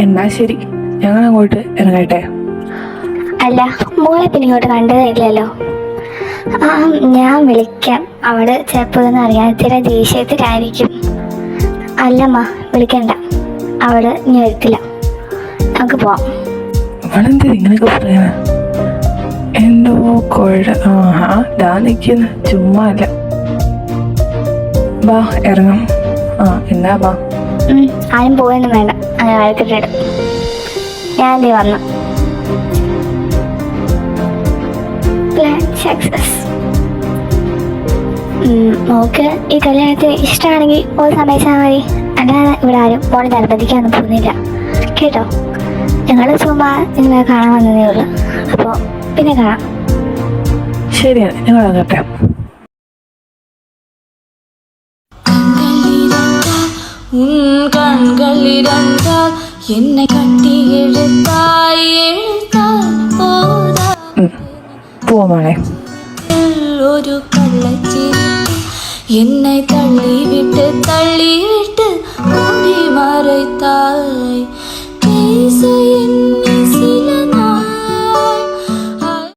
എന്നാ ശരി, ഞങ്ങൾ അങ്ങോട്ട് ഇറങ്ങട്ടെ. അല്ല, മോളെ പിന്നെ ഇങ്ങോട്ട് കണ്ടതില്ലല്ലോ. ആ, ഞാൻ വിളിക്കാം. അവള് ചിലപ്പോൾ ഇതൊന്നും അറിയാത്തില്ല, ദേഷ്യത്തിലായിരിക്കും. അല്ലമ്മ, വിളിക്കണ്ട, അവള് ഇനി വരത്തില്ല. നമുക്ക് പോവാം. അവളെന്താ ഇങ്ങനെയൊക്കെ പറയണ? എന്തോ ദാ നിൽക്കുന്ന ചുമ്മാ അല്ല. ബാ ഇറങ്ങാം. എന്നാ ബാ. ആരും പോയൊന്നും വേണ്ട, അങ്ങനെ വഴക്കിട്ടിട്ട് ഞാൻ എന്തേ വന്നു. Plan success. മോക്ക് ഈ കല്യാണത്തിന് ഇഷ്ടമാണെങ്കിൽ പോയി സമ്മതിച്ചാൽ മതി. അല്ലാതെ ഇവിടെ ആരും മോളെ നിർബന്ധിക്കാനൊന്നും പോകുന്നില്ല കേട്ടോ. ഞങ്ങൾ ചുമ്മാ നിങ്ങളെ കാണാൻ വന്നതേ ഉള്ളൂ. അപ്പോൾ പിന്നെ കാണാം. ശരിയാണ്, ഞങ്ങൾ അങ്ങോട്ടെ. കൺകളിരണ്ടാൽ എന്നെ കട്ടി പോവാമോളെ. ഒരു കള്ളച്ചിരി എന്നെ തള്ളിവിട്ട് ഓടി മറൈത്തായ്.